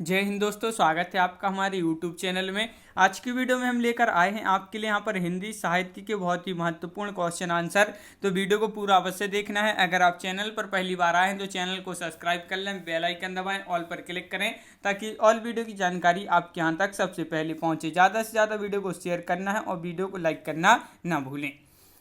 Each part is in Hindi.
जय हिंद दोस्तों, स्वागत है आपका हमारे YouTube चैनल में। आज की वीडियो में हम लेकर आए हैं आपके लिए यहाँ पर हिंदी साहित्य के बहुत ही महत्वपूर्ण क्वेश्चन आंसर। तो वीडियो को पूरा अवश्य देखना है। अगर आप चैनल पर पहली बार आए हैं तो चैनल को सब्सक्राइब कर लें, बेल आइकन दबाएं, ऑल पर क्लिक करें ताकि ऑल वीडियो की जानकारी आपके यहाँ तक सबसे पहले पहुँचे। ज़्यादा से ज़्यादा वीडियो को शेयर करना है और वीडियो को लाइक करना ना भूलें।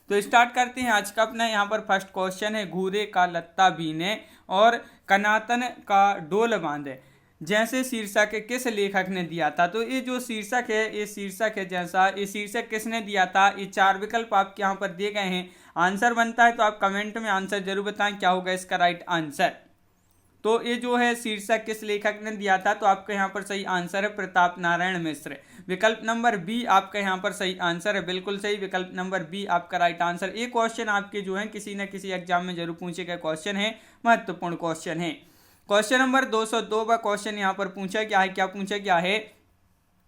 तो स्टार्ट करते हैं आज का अपना। यहाँ पर फर्स्ट क्वेश्चन है, घूरे का लत्ता बीने और कनातन का डोल बांधे जैसे शीर्षक किस लेखक ने दिया था। तो ये जो शीर्षक है, ये शीर्षक है जैसा, ये शीर्षक किसने दिया था। ये चार विकल्प आपके यहाँ पर दिए गए हैं। आंसर बनता है तो आप कमेंट में आंसर जरूर बताएं क्या होगा इसका राइट आंसर। तो ये जो है शीर्षक किस लेखक ने दिया था, तो आपका यहाँ पर सही आंसर है प्रताप नारायण मिश्र। विकल्प नंबर बी आपका यहाँ पर सही आंसर है, बिल्कुल सही। विकल्प नंबर बी आपका राइट आंसर। ये क्वेश्चन आपके जो है किसी न किसी एग्जाम में जरूर पूछे गए क्वेश्चन है, महत्वपूर्ण क्वेश्चन है। क्वेश्चन नंबर 202 का क्वेश्चन यहाँ पर पूछा गया है। क्या पूछा गया है?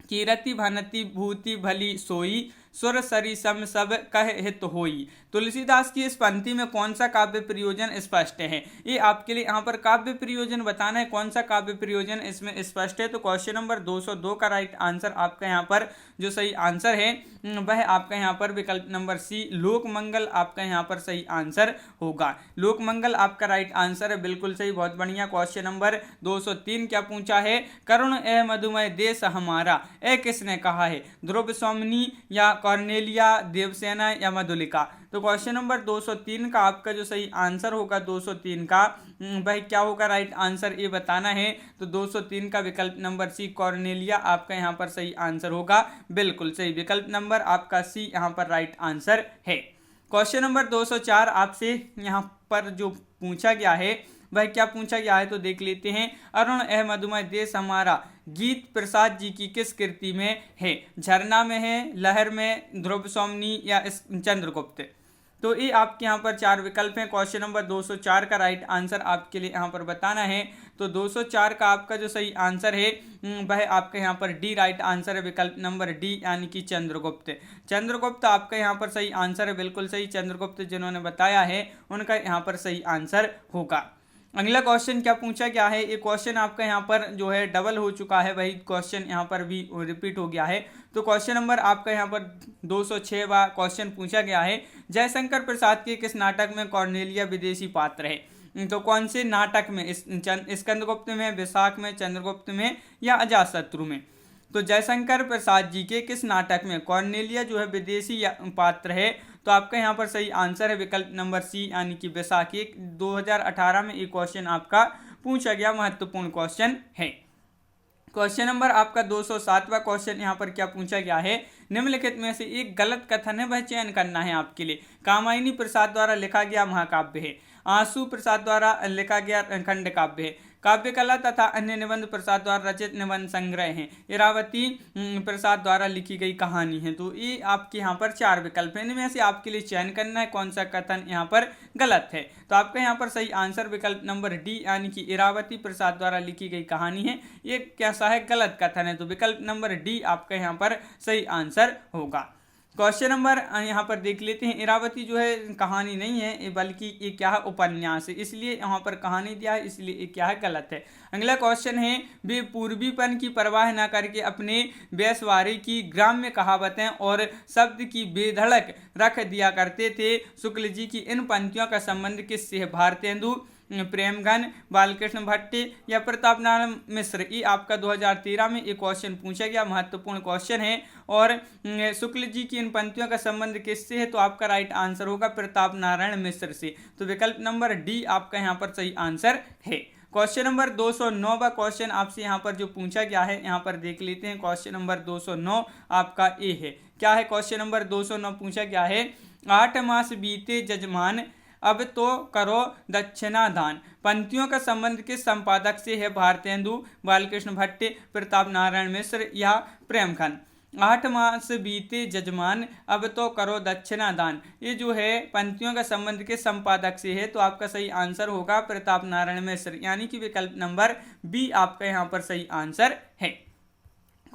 कीरति भनति भूति भली सोई, सुर सरी सम सब कह हित होई। तुलसीदास की इस पंक्ति में कौन सा काव्य प्रयोजन स्पष्ट है? ये आपके लिए यहाँ पर काव्य प्रयोजन बताना है, कौन सा काव्य प्रयोजन इसमें स्पष्ट है। तो क्वेश्चन नंबर 202 का राइट आंसर आपका यहाँ पर जो सही आंसर है वह आपका यहाँ पर विकल्प नंबर सी लोक मंगल आपका यहाँ पर सही आंसर होगा। लोक मंगल आपका राइट आंसर है, बिल्कुल सही, बहुत बढ़िया। क्वेश्चन नंबर 203 क्या पूछा है? करुण ए मधुमय देश हमारा, ए किसने कहा है? ध्रुव सौमनी या कॉर्नेलिया, देवसेना या मधुलिका। तो क्वेश्चन नंबर 203 का आपका जो सही आंसर होगा 203 का भाई क्या होगा राइट आंसर, ये बताना है। तो 203 का विकल्प नंबर सी कॉर्नेलिया आपका यहाँ पर सही आंसर होगा, बिल्कुल सही। विकल्प नंबर आपका सी यहाँ पर राइट आंसर है। क्वेश्चन नंबर 204 आपसे यहाँ पर जो पूछा गया है वह क्या पूछा गया है, तो देख लेते हैं। अरुण एह मधुमय देश हमारा गीत प्रसाद जी की किस कृति में है? झरना में है, लहर में, ध्रुव सौमनी या चंद्रगुप्त। तो ये आपके यहाँ पर चार विकल्प हैं। क्वेश्चन नंबर 204 का राइट आंसर आपके लिए यहाँ पर बताना है। तो 204 का आपका जो सही आंसर है वह आपका यहाँ पर डी राइट आंसर है, विकल्प नंबर डी यानी कि चंद्रगुप्त। चंद्रगुप्त आपका यहाँ पर सही आंसर है, बिल्कुल सही। चंद्रगुप्त जिन्होंने बताया है उनका यहाँ पर सही आंसर होगा। अगला क्वेश्चन क्या पूछा गया है? ये क्वेश्चन आपका यहाँ पर जो है डबल हो चुका है, वही क्वेश्चन यहाँ पर भी रिपीट हो गया है। तो क्वेश्चन नंबर आपका यहाँ पर 206वां क्वेश्चन पूछा गया है। जयशंकर प्रसाद के किस नाटक में कॉर्नेलिया विदेशी पात्र है? तो कौन से नाटक में? स्कंदगुप्त में, विशाख में, चंद्रगुप्त में या अजातशत्रु में? तो जयशंकर प्रसाद जी के किस नाटक में कॉर्नेलिया जो है विदेशी पात्र है? तो आपका यहाँ पर सही आंसर है विकल्प नंबर सी यानी कि वैसाखी। 2018 में ये क्वेश्चन आपका पूछा गया, महत्वपूर्ण क्वेश्चन है। क्वेश्चन नंबर आपका 207वां क्वेश्चन यहाँ पर क्या पूछा गया है? निम्नलिखित में से एक गलत कथन है, वह चयन करना है आपके लिए। कामायनी प्रसाद द्वारा लिखा गया महाकाव्य है, आंसू प्रसाद द्वारा लिखा गया खंड काव्य है, काव्य कला तथा अन्य निबंध प्रसाद द्वारा रचित निबंध संग्रह है, इरावती प्रसाद द्वारा लिखी गई कहानी है। तो ये आपके यहाँ पर चार विकल्प हैं, इनमें से आपके लिए चयन करना है कौन सा कथन यहाँ पर गलत है। तो आपका यहाँ पर सही आंसर विकल्प नंबर डी यानी कि इरावती प्रसाद द्वारा लिखी गई कहानी है, ये कैसा है? गलत कथन है। तो विकल्प नंबर डी आपका यहाँ पर सही आंसर होगा। क्वेश्चन नंबर यहाँ पर देख लेते हैं। इरावती जो है कहानी नहीं है, बल्कि ये क्या है? उपन्यास है, इसलिए यहाँ पर कहानी दिया है, इसलिए ये क्या है? गलत है। अगला क्वेश्चन है, वे पूर्वीपन की परवाह न करके अपने बेसवारी की ग्राम्य कहावतें और शब्द की बेधड़क रख दिया करते थे। शुक्ल जी की इन पंक्तियों का संबंध किससे है? भारतेंदु, प्रेमघन, बालकृष्ण भट्ट या प्रताप नारायण मिश्र। ये आपका 2013 में एक क्वेश्चन पूछा गया, महत्वपूर्ण क्वेश्चन है। और शुक्ल जी की इन पंक्तियों का संबंध किससे है? तो आपका राइट आंसर होगा प्रताप नारायण मिश्र से। तो विकल्प नंबर डी आपका यहाँ पर सही आंसर है। क्वेश्चन नंबर 209वां क्वेश्चन आपसे यहाँ पर जो पूछा गया है, यहाँ पर देख लेते हैं। क्वेश्चन नंबर 209 आपका ए है। क्या है? क्वेश्चन नंबर 209 पूछा गया है, 8 मास बीते जजमान अब तो करो दक्षिणा दान। पंक्तियों का संबंध किस संपादक से है? भारतेंदु, बालकृष्ण भट्ट, प्रताप नारायण मिश्र या प्रेमघन। 8 मास बीते जजमान अब तो करो दक्षिणा दान, ये जो है पंक्तियों का संबंध किस संपादक से है? तो आपका सही आंसर होगा प्रताप नारायण मिश्र, यानी कि विकल्प नंबर बी आपका यहाँ पर सही आंसर है।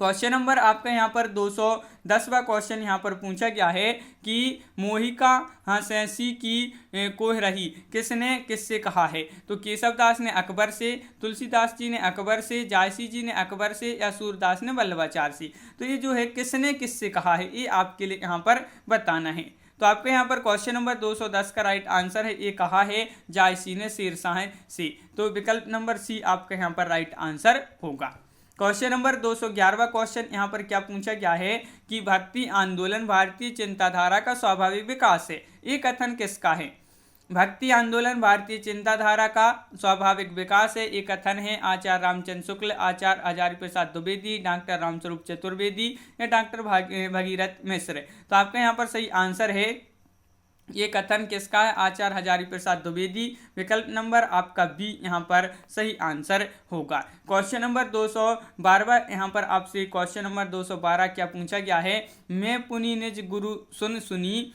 क्वेश्चन नंबर आपका यहाँ पर 210वां क्वेश्चन यहाँ पर पूछा गया है कि मोहिका हंसैसी की कोह रही किसने किससे कहा है। तो केशवदास ने अकबर से, तुलसीदास जी ने अकबर से, जायसी जी ने अकबर से या सूरदास ने वल्लभाचार्य से। तो ये जो है किसने किससे कहा है ये आपके लिए यहाँ पर बताना है। तो आपके यहाँ पर क्वेश्चन नंबर 210 का राइट आंसर है, ये कहा है जायसी ने शेरशाह से। तो विकल्प नंबर सी आपका यहाँ पर राइट आंसर होगा। क्वेश्चन नंबर 211वां क्वेश्चन यहाँ पर क्या पूछा गया है कि भक्ति आंदोलन भारतीय चिंताधारा का स्वाभाविक विकास है, ये कथन किसका है। भक्ति आंदोलन भारतीय चिंताधारा का स्वाभाविक विकास है, ये कथन है आचार्य रामचंद्र शुक्ल, आचार्य हजारी प्रसाद द्विवेदी, डॉक्टर रामस्वरूप चतुर्वेदी या डॉक्टर भगीरथ मिश्र। तो आपका यहाँ पर सही आंसर है, ये कथन किसका है, आचार्य हजारी प्रसाद द्विवेदी। विकल्प नंबर आपका बी यहाँ पर सही आंसर होगा। क्वेश्चन नंबर 212 यहाँ पर आपसे क्वेश्चन नंबर 212 क्या पूछा गया है, मैं पुनि निज गुरु सुन सुनी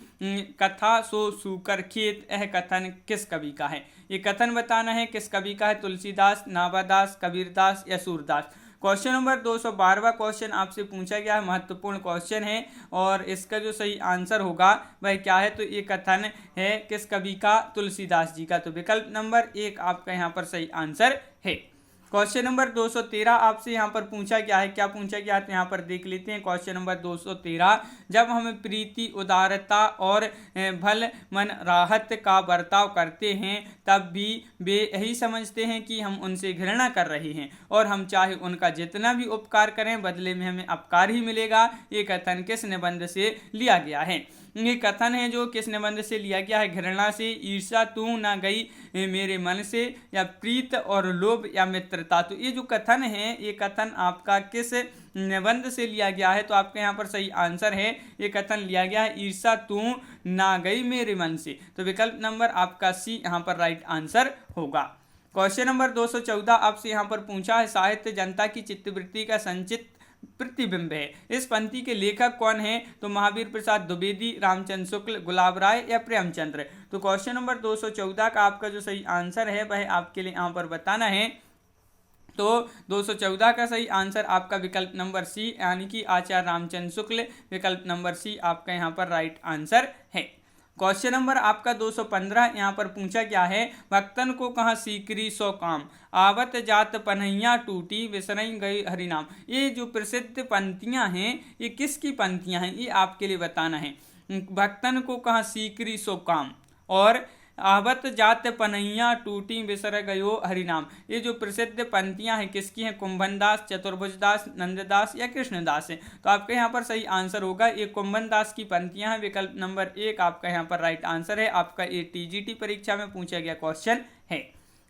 कथा सो सूकर खेत, यह कथन किस कवि का है। ये कथन बताना है किस कवि का है, तुलसीदास, नाभादास, कबीरदास या सूरदास। क्वेश्चन नंबर 212वां क्वेश्चन आपसे पूछा गया है, महत्वपूर्ण क्वेश्चन है और इसका जो सही आंसर होगा वह क्या है। तो ये कथन है किस कवि का, तुलसीदास जी का। तो विकल्प नंबर 1 आपका यहाँ पर सही आंसर है। क्वेश्चन नंबर 213 आपसे यहाँ पर पूछा गया है, क्या पूछा गया है तो यहाँ पर देख लेते हैं। क्वेश्चन नंबर 213, जब हम प्रीति, उदारता और भल मन राहत का बर्ताव करते हैं तब भी वे यही समझते हैं कि हम उनसे घृणा कर रहे हैं और हम चाहे उनका जितना भी उपकार करें बदले में हमें अपकार ही मिलेगा। ये कथन किस निबंध से लिया गया है। ये कथन है जो किस निबंध से लिया गया है, घृणा से, ईर्ष्या तू ना गई मेरे मन से, या प्रीत और लोभ या मित्रता। तो ये जो कथन है ये कथन आपका किस निबंध से लिया गया है। तो आपके यहाँ पर सही आंसर है, ये कथन लिया गया है ईर्ष्या तू ना गई मेरे मन से। तो विकल्प नंबर आपका सी यहाँ पर राइट आंसर होगा। क्वेश्चन नंबर 214 आपसे यहाँ पर पूछा है, साहित्य जनता की चित्तवृत्ति का संचित प्रतिबिंब है, इस पंक्ति के लेखक कौन है। तो महावीर प्रसाद द्विवेदी, रामचंद्र शुक्ल, गुलाब राय या प्रेमचंद्र। तो क्वेश्चन नंबर 214 का आपका जो सही आंसर है वह आपके लिए यहाँ पर बताना है। तो 214 का सही आंसर आपका विकल्प नंबर सी यानी कि आचार्य रामचंद्र शुक्ल। विकल्प नंबर सी आपका यहाँ पर राइट आंसर है। क्वेश्चन नंबर आपका 215 यहाँ पर पूछा गया है, भक्तन को कहाँ सीकरी सो काम, आवत जात पनैया टूटी विसरई गई हरिनाम। ये जो प्रसिद्ध पंक्तियाँ हैं ये किसकी पंक्तियाँ हैं ये आपके लिए बताना है। भक्तन को कहाँ सीकरी सो काम और आवत जात पनैया टूटी बिसर गयो हरिनाम। ये जो प्रसिद्ध पंक्तियां हैं किसकी हैं, कुंभनदास, चतुर्भुजदास, नंददास या कृष्णदास है। तो आपके यहाँ पर सही आंसर होगा ये कुंभनदास की पंक्तियां हैं। विकल्प नंबर 1 आपका यहाँ पर राइट आंसर है। आपका ये टीजीटी परीक्षा में पूछा गया क्वेश्चन है।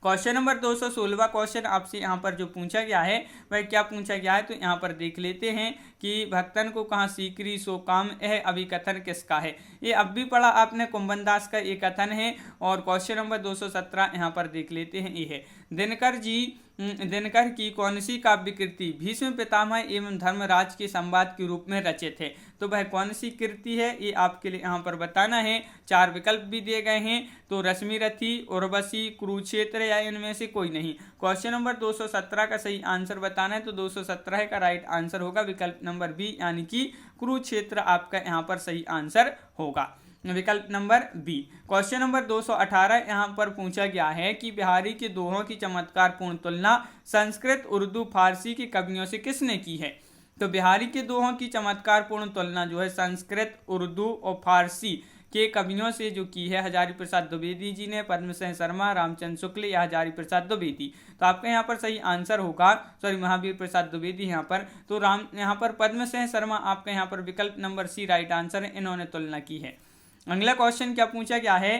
क्वेश्चन नंबर 216 क्वेश्चन आपसे यहाँ पर जो पूछा गया है वह क्या पूछा गया है तो यहाँ पर देख लेते हैं कि भक्तन को कहाँ सीकरी सो काम, यह अभिकथन किसका है। ये अब भी पढ़ा आपने, कुंभनदास का ये कथन है। और क्वेश्चन नंबर 217 यहाँ पर देख लेते हैं, ये है दिनकर की कौन सी काव्य कृति भीष्म पितामह एवं धर्मराज के संवाद के रूप में रचित है। तो वह कौन सी कृति है ये आपके लिए यहाँ पर बताना है। 4 विकल्प भी दिए गए हैं, तो रश्मिरथी, उर्वशी, कुरुक्षेत्र या इनमें से कोई नहीं। क्वेश्चन नंबर 217 का सही आंसर बताना है तो 217 का राइट आंसर होगा विकल्प नंबर बी यानी कि कुरुक्षेत्र आपका यहाँ पर सही आंसर होगा। विकल्प नंबर बी। क्वेश्चन नंबर 218 यहाँ पर पूछा गया है कि बिहारी के दोहों की चमत्कारपूर्ण तुलना संस्कृत, उर्दू, फारसी के कवियों से किसने की है। तो बिहारी के दोहों की चमत्कारपूर्ण तुलना जो है संस्कृत, उर्दू और फारसी के कवियों से जो की है हजारी प्रसाद द्विवेदी जी ने, पद्मसेन शर्मा, रामचंद्र शुक्ल या हजारी प्रसाद द्विवेदी। तो आपका यहाँ पर सही आंसर होगा, महावीर प्रसाद द्विवेदी यहाँ पर। तो यहाँ पर पद्मसेन शर्मा आपका यहाँ पर विकल्प नंबर सी राइट आंसर है, इन्होंने तुलना की है। अगला क्वेश्चन क्या पूछा गया है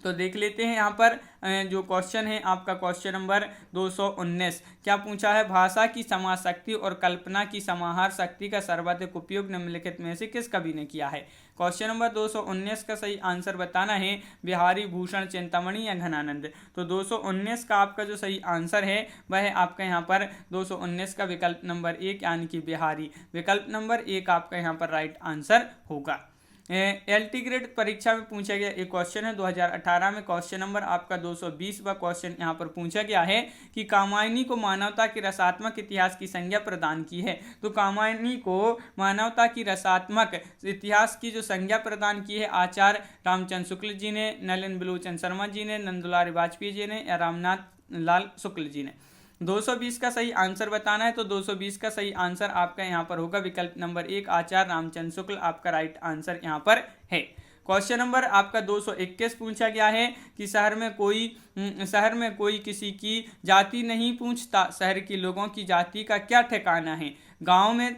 तो देख लेते हैं। यहाँ पर जो क्वेश्चन है आपका क्वेश्चन नंबर 219 क्या पूछा है, भाषा की समाज शक्ति और कल्पना की समाहार शक्ति का सर्वाधिक उपयोग निम्नलिखित में से किस कवि ने किया है। क्वेश्चन नंबर 219 का सही आंसर बताना है, बिहारी भूषण, चिंतामणि या घनानंद। तो 219 का आपका जो सही आंसर है वह है आपका यहाँ पर 219 का विकल्प नंबर 1 यानी कि बिहारी। विकल्प नंबर 1 आपका यहाँ पर राइट आंसर होगा। एलटी ग्रेड परीक्षा में पूछा गया एक क्वेश्चन है 2018 में, क्वेश्चन नंबर आपका 220वां क्वेश्चन यहाँ पर पूछा गया है कि कामायनी को मानवता के रसात्मक इतिहास की संज्ञा प्रदान की है। तो कामायनी को मानवता की रसात्मक इतिहास की जो संज्ञा प्रदान की है आचार्य रामचंद्र शुक्ल जी ने, नलिन बिलोचन शर्मा जी ने, नंदलाल वाजपेयी जी ने या रामनाथ लाल शुक्ल जी ने। 220 का सही आंसर बताना है, तो 220 का सही आंसर आपका यहाँ पर होगा विकल्प नंबर 1 आचार्य रामचंद्र शुक्ल आपका राइट आंसर यहाँ पर है। क्वेश्चन नंबर आपका 221 पूछा गया है कि शहर में कोई किसी की जाति नहीं पूछता, शहर के लोगों की जाति का क्या ठिकाना है।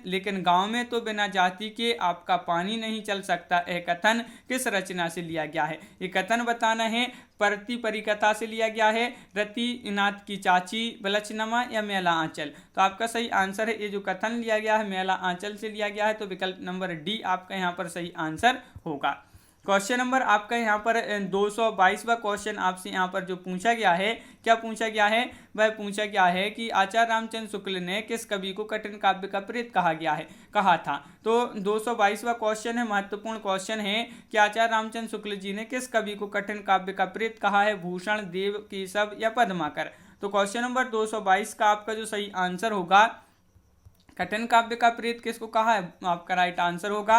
लेकिन गांव में तो बिना जाति के आपका पानी नहीं चल सकता। यह कथन किस रचना से लिया गया है? ये कथन बताना है, परती परिकथा से लिया गया है, रतिनाथ की चाची, बलचनमा या मेला आंचल। तो आपका सही आंसर है ये जो कथन लिया गया है मेला आंचल से लिया गया है, तो विकल्प नंबर डी आपका यहाँ पर सही आंसर होगा। क्वेश्चन नंबर आपका यहाँ पर 222वां क्वेश्चन आपसे यहाँ पर जो पूछा गया है, क्या पूछा गया है? वह पूछा गया है कि आचार्य रामचंद्र शुक्ल ने किस कवि को कठिन काव्य का प्रेत कहा था। तो 222वां क्वेश्चन है, महत्वपूर्ण क्वेश्चन है कि आचार्य रामचंद्र शुक्ल जी ने किस कवि को कठिन काव्य का प्रेत कहा है, भूषण, देव, केशव या पद्माकर। तो क्वेश्चन नंबर 222 का आपका जो सही आंसर होगा, कठिन काव्य का प्रेत किसको कहा है, आपका राइट आंसर होगा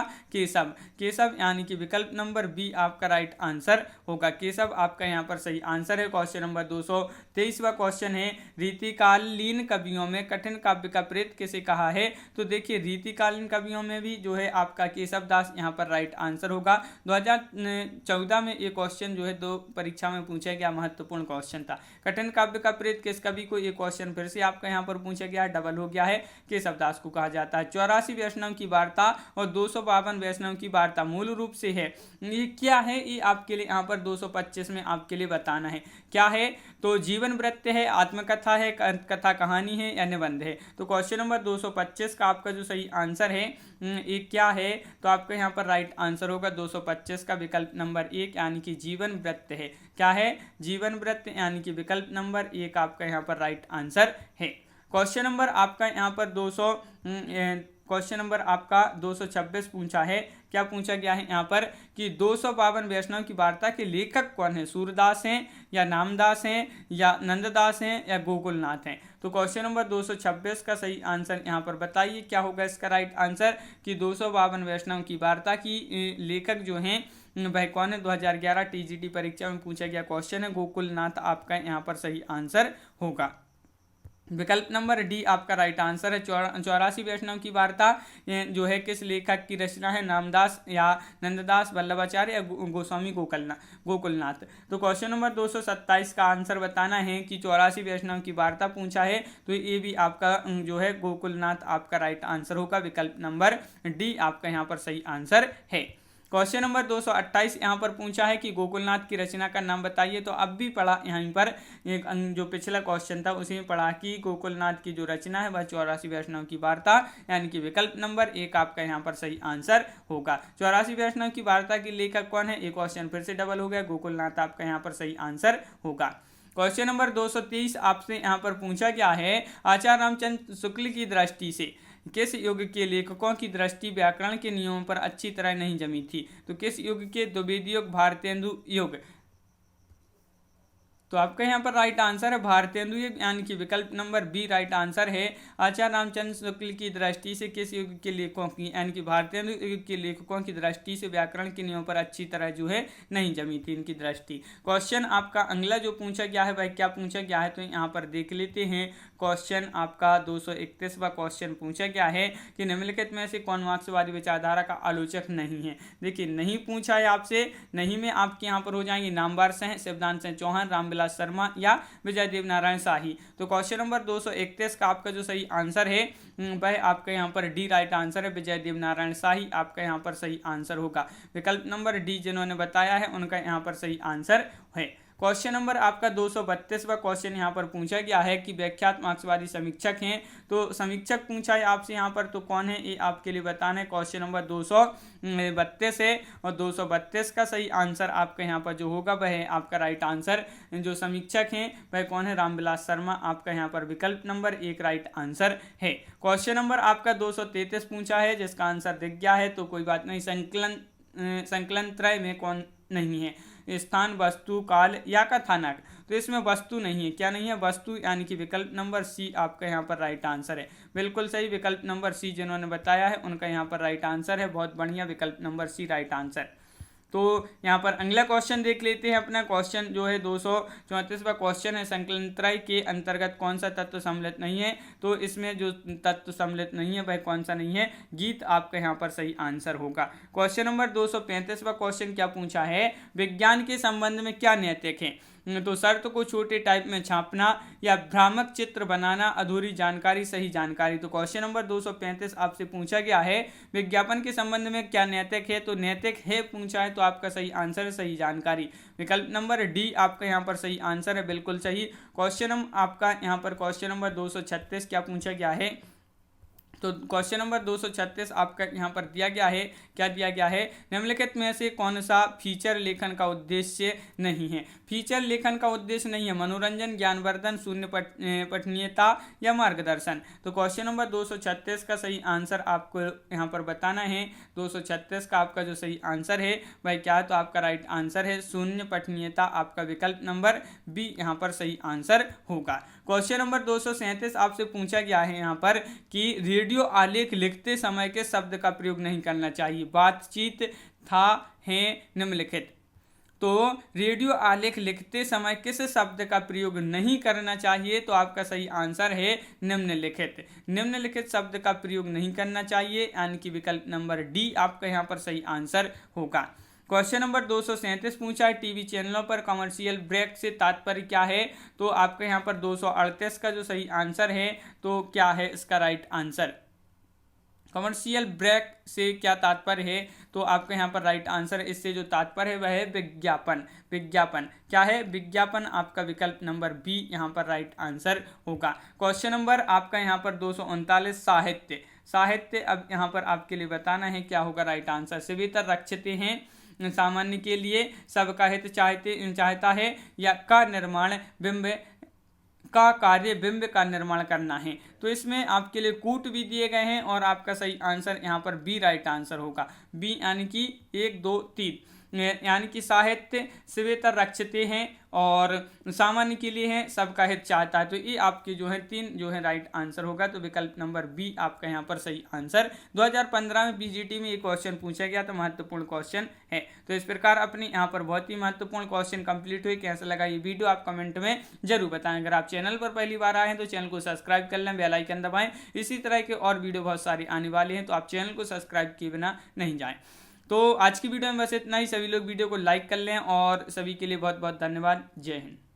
केशव यानी कि विकल्प नंबर बी आपका राइट आंसर होगा। केशव आपका यहाँ पर सही आंसर है। क्वेश्चन नंबर 223वां क्वेश्चन है, रीतिकालीन कवियों में कठिन काव्य का प्रेत किसे कहा है। तो देखिए रीतिकालीन कवियों में भी जो है आपका केशव दास यहाँ पर राइट आंसर होगा। 2014 में ये क्वेश्चन जो है 2 परीक्षा में पूछा गया, महत्वपूर्ण क्वेश्चन था। कठिन काव्य का प्रेत किस कवि को, ये क्वेश्चन फिर से आपका यहाँ पर पूछा गया, डबल हो गया है, केशव को कहा जाता है। 84 वैष्णव की वार्ता और 252 वैष्णव की वार्ता मूल रूप से है, ये क्या है, ये आपके लिए यहाँ पर 225 में आपके लिए बताना है क्या है। तो जीवन वृत्त है, आत्मकथा है, कथा कहानी है या निबंध है। तो क्वेश्चन नंबर 225 का आपका जो सही आंसर है ये क्या है, तो आपका यहाँ पर राइट आंसर होगा 225 का विकल्प नंबर 1 यानी कि जीवन वृत्त है। क्या है? जीवन वृत्त यानी कि विकल्प नंबर 1 आपका यहाँ पर राइट आंसर है। क्वेश्चन नंबर आपका यहाँ पर 226 पूछा है, क्या पूछा गया है यहाँ पर कि 252 वैष्णव की वार्ता के लेखक कौन है, सूरदास हैं या नामदास हैं या नंददास हैं या गोकुलनाथ हैं। तो क्वेश्चन नंबर 226 का सही आंसर यहाँ पर बताइए क्या होगा इसका राइट आंसर, कि 252 वैष्णव की वार्ता की लेखक जो हैं वह कौन है। 2011 टीजीटी परीक्षा में पूछा गया क्वेश्चन है, गोकुलनाथ आपका यहाँ पर सही आंसर होगा। विकल्प नंबर डी आपका राइट आंसर है। 84 वैष्णव की वार्ता जो है किस लेखक की रचना है, नामदास या नंददास, वल्लभाचार्य या गोस्वामी गोकुलनाथ। तो क्वेश्चन नंबर 227 का आंसर बताना है कि 84 वैष्णव की वार्ता पूछा है, तो ये भी आपका जो है गोकुलनाथ आपका राइट आंसर होगा। विकल्प नंबर डी आपका यहाँ पर सही आंसर है। क्वेश्चन नंबर 228 यहाँ पर पूछा है कि गोकुलनाथ की रचना का नाम बताइए। तो अब भी पढ़ा यहाँ पर एक जो पिछला क्वेश्चन था उसी में पढ़ा कि गोकुलनाथ की जो रचना है वह 84 वैष्णव की वार्ता यानी कि विकल्प नंबर 1 आपका यहाँ पर सही आंसर होगा। 84 वैष्णव की वार्ता की लेखक कौन है, एक क्वेश्चन फिर से डबल हो गया, गोकुलनाथ आपका यहाँ पर सही आंसर होगा। क्वेश्चन नंबर 230 आपसे यहाँ पर पूछा गया है, आचार्य रामचंद्र शुक्ल की दृष्टि से किस युग के लेखकों की दृष्टि व्याकरण के नियमों पर अच्छी तरह नहीं जमी थी। तो किस युग के, द्विवेदी युग, भारतेंदु युग। तो आपका यहाँ पर राइट आंसर है भारतेंदु युग यानी कि विकल्प नंबर बी राइट आंसर है। आचार्य रामचंद्र शुक्ल की दृष्टि से किस युग के लेखकों की यानी कि भारतेंदु युग के लेखकों की दृष्टि से व्याकरण के नियमों पर अच्छी तरह जो है नहीं जमी थी इनकी दृष्टि। क्वेश्चन आपका अगला जो पूछा गया है वह क्या पूछा गया है, तो यहाँ पर देख लेते हैं। क्वेश्चन आपका 231वां क्वेश्चन पूछा गया है कि निम्नलिखित में से कौन मार्क्सवादी विचारधारा का आलोचक नहीं है। देखिए नहीं पूछा है आपसे, नहीं में आपके यहाँ पर हो जाएंगे नामवर सिंह, शिवदान सिंह चौहान, रामविलास शर्मा या विजय देव नारायण शाही। तो क्वेश्चन नंबर 231 का आपका जो सही आंसर है वह आपका यहाँ पर डी राइट आंसर है, विजय देव नारायण शाही आपका यहाँ पर सही आंसर होगा। विकल्प नंबर डी जिन्होंने बताया है उनका यहाँ पर सही आंसर है। क्वेश्चन नंबर आपका 232वां क्वेश्चन यहाँ पर पूछा गया है कि व्याख्यात मार्क्सवादी समीक्षक हैं। तो समीक्षक पूछा है आपसे यहाँ पर, तो कौन है ये आपके लिए बताना है। क्वेश्चन नंबर 232 है और 232 का सही आंसर आपका यहाँ पर जो होगा वह है आपका राइट आंसर। जो समीक्षक हैं वह कौन है, रामविलास शर्मा आपका यहाँ पर विकल्प नंबर 1 राइट आंसर है। क्वेश्चन नंबर आपका 233 पूछा है जिसका आंसर दिख गया है, तो कोई बात नहीं, संकलन संकलन त्रय में कौन नहीं है? स्थान, वस्तु, काल या कथानक। तो इसमें वस्तु नहीं है। क्या नहीं है? वस्तु, यानी कि विकल्प नंबर सी आपका यहाँ पर राइट आंसर है। बिल्कुल सही, विकल्प नंबर सी जिन्होंने बताया है उनका यहाँ पर राइट आंसर है। बहुत बढ़िया, विकल्प नंबर सी राइट आंसर। तो यहाँ पर अगला क्वेश्चन देख लेते हैं। अपना क्वेश्चन जो है 234वां क्वेश्चन है, संकलन त्रय के अंतर्गत कौन सा तत्व सम्मिलित नहीं है? तो इसमें जो तत्व सम्मिलित नहीं है वह कौन सा नहीं है? गीत आपका यहाँ पर सही आंसर होगा। क्वेश्चन नंबर 235वां क्वेश्चन क्या पूछा है? विज्ञान के संबंध में क्या नैतिक है? तो शर्त को छोटे टाइप में छापना या भ्रामक चित्र बनाना, अधूरी जानकारी, सही जानकारी। तो क्वेश्चन नंबर 235 आपसे पूछा गया है विज्ञापन के संबंध में क्या नैतिक है? तो नैतिक है पूछा है, तो आपका सही आंसर है सही जानकारी। विकल्प नंबर डी आपका यहाँ पर सही आंसर है, बिल्कुल सही। क्वेश्चन आपका यहाँ पर क्वेश्चन नंबर 236 क्या पूछा गया है? तो क्वेश्चन नंबर 236 आपका यहाँ पर दिया गया है, क्या दिया गया है? निम्नलिखित में से कौन सा फीचर लेखन का उद्देश्य नहीं है? फीचर लेखन का उद्देश्य नहीं है मनोरंजन, ज्ञानवर्धन, शून्य पठनीयता या मार्गदर्शन। तो क्वेश्चन नंबर 236 का सही आंसर आपको यहाँ पर बताना है। 236 का आपका जो सही आंसर है वह क्या है? तो आपका राइट आंसर है शून्य पठनीयता। आपका विकल्प नंबर बी यहाँ पर सही आंसर होगा। क्वेश्चन नंबर 237 आपसे पूछा गया है यहाँ पर कि रेडियो आलेख लिखते समय के शब्द का प्रयोग नहीं करना चाहिए? बातचीत, था, है, निम्नलिखित। तो रेडियो आलेख लिखते समय किस शब्द का प्रयोग नहीं करना चाहिए? तो आपका सही आंसर है निम्नलिखित। निम्नलिखित शब्द का प्रयोग नहीं करना चाहिए, यानी कि विकल्प नंबर डी आपका यहाँ पर सही आंसर होगा। क्वेश्चन नंबर 237 पूछा है टीवी चैनलों पर कमर्शियल ब्रेक से तात्पर्य क्या है? तो आपके यहाँ पर 238 का जो सही आंसर है, तो क्या है इसका राइट आंसर? कमर्शियल ब्रेक से क्या तात्पर्य है? तो आपके यहाँ पर राइट आंसर इससे जो तात्पर्य है वह है विज्ञापन। विज्ञापन क्या है? विज्ञापन। आपका विकल्प नंबर बी यहाँ पर राइट आंसर होगा। क्वेश्चन नंबर आपका यहाँ पर 239 साहित्य। साहित्य अब यहाँ पर आपके लिए बताना है क्या होगा राइट आंसर। शिवेतर रक्षते हैं, सामान्य के लिए, सबका हित चाहता है, या का निर्माण बिंब का कार्य बिंब का निर्माण करना है। तो इसमें आपके लिए कूट भी दिए गए हैं और आपका सही आंसर यहाँ पर बी राइट आंसर होगा। बी यानी कि 1 2 3, यानी कि साहित्य शिवेतर रक्षते हैं और सामान्य के लिए है, सबका हित चाहता है। तो ये आपके जो है 3 जो है राइट आंसर होगा। तो विकल्प नंबर बी आपका यहाँ पर सही आंसर। 2015 में बीजीटी में ये क्वेश्चन पूछा गया था, महत्वपूर्ण क्वेश्चन है। तो इस प्रकार अपने यहाँ पर बहुत ही महत्वपूर्ण क्वेश्चन कंप्लीट हुए। कैसा लगा ये वीडियो आप कमेंट में जरूर बताएं। अगर आप चैनल पर पहली बार आए हैं तो चैनल को सब्सक्राइब कर लें, बेल आइकन दबाएं। इसी तरह के और वीडियो बहुत सारी आने वाले हैं, तो आप चैनल को सब्सक्राइब किए बिना नहीं जाएं। तो आज की वीडियो में बस इतना ही। सभी लोग वीडियो को लाइक कर लें और सभी के लिए बहुत बहुत धन्यवाद। जय हिंद।